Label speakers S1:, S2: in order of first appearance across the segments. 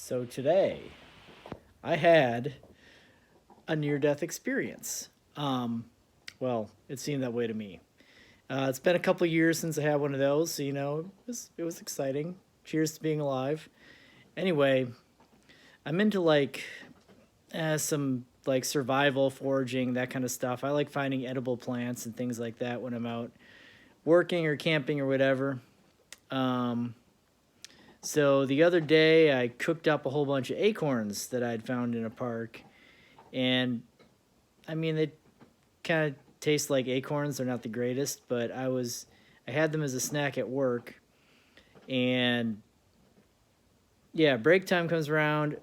S1: So today, I had a near-death experience. Well, it seemed that way to me. It's been a couple years since I had one of those, so it was exciting. Cheers to being alive. Anyway, I'm into some like survival, foraging, that kind of stuff. I like finding edible plants and things like that when I'm out working or camping or whatever. Um, so the other day, I cooked up a whole bunch of acorns that I'd found in a park, and I mean they kind of taste like acorns. They're not the greatest, but I had them as a snack at work, and yeah, break time comes around.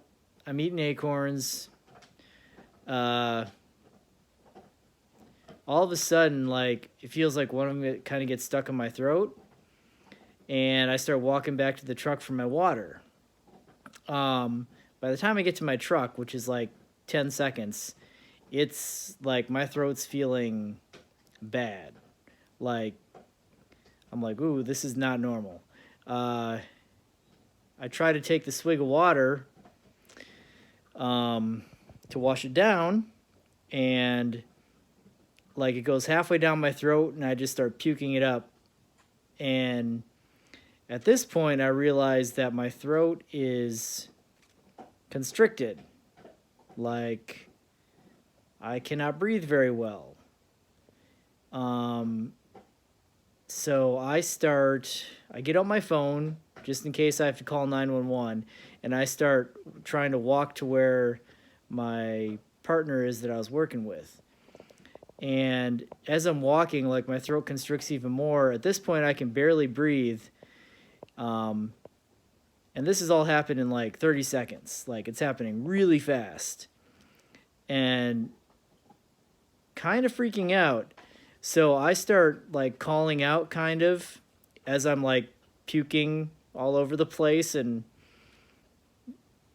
S1: I'm eating acorns. Uh, all of a sudden, like it feels like one of them kind of gets stuck in my throat, and I start walking back to the truck for my water. By the time I get to my truck, which is like 10 seconds, it's like my throat's feeling bad. Like, I'm like, ooh, this is not normal. Uh, I try to take the swig of water to wash it down, and like it goes halfway down my throat, and I just start puking it up. And at this point, I realize that my throat is constricted. Like, I cannot breathe very well. Um, so I get out my phone just in case I have to call 911, and I start trying to walk to where my partner is that I was working with. And as I'm walking, like my throat constricts even more. At this point, I can barely breathe. Um, and this has all happened in like 30 seconds. Like it's happening really fast. And kind of freaking out. So I start like calling out kind of as I'm like puking all over the place and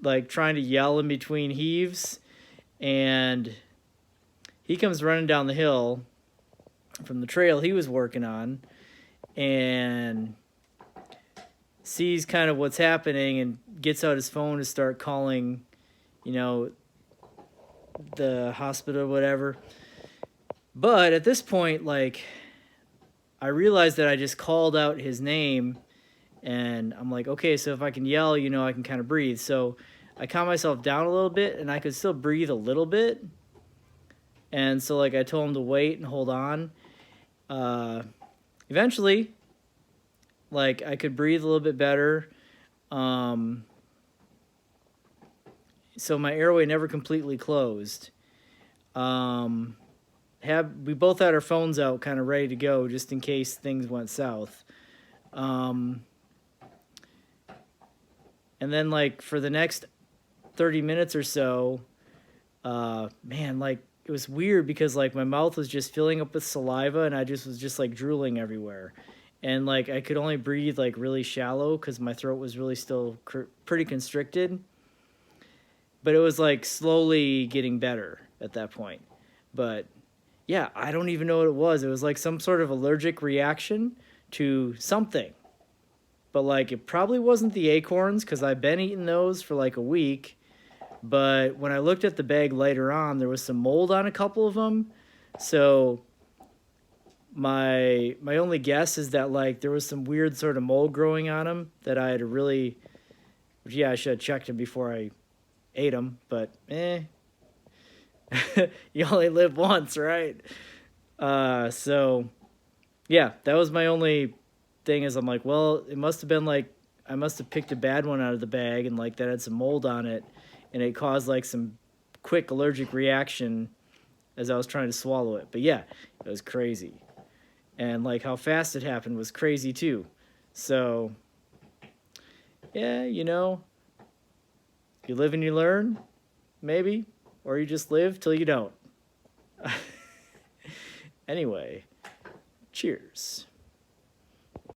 S1: like trying to yell in between heaves. And he comes running down the hill from the trail he was working on and sees kind of what's happening and gets out his phone to start calling, you know, the hospital or whatever. But at this point, like, I realized that I just called out his name, and I'm like, okay, so if I can yell, I can kind of breathe. So I calm myself down a little bit, and I could still breathe a little bit. And so, like, I told him to wait and hold on. Eventually, like, I could breathe a little bit better. So my airway never completely closed. We both had our phones out kind of ready to go just in case things went south. And then like for the next 30 minutes or so, man, like it was weird because like my mouth was just filling up with saliva and I just was just like drooling everywhere. And like I could only breathe like really shallow because my throat was really still pretty constricted. But it was like slowly getting better at that point. But yeah, I don't even know what it was. It was like some sort of allergic reaction to something. But like it probably wasn't the acorns because I've been eating those for like a week. But when I looked at the bag later on, there was some mold on a couple of them. So my only guess is that like there was some weird sort of mold growing on them that I had to really, yeah, I should have checked them before I ate them. But you only live once, right? So yeah, that was my only thing is I'm like, well, it must have been like I must have picked a bad one out of the bag and like that had some mold on it and it caused like some quick allergic reaction as I was trying to swallow it. But yeah, it was crazy. And like how fast it happened was crazy too. So yeah, you live and you learn, maybe, or you just live till you don't. Anyway, cheers.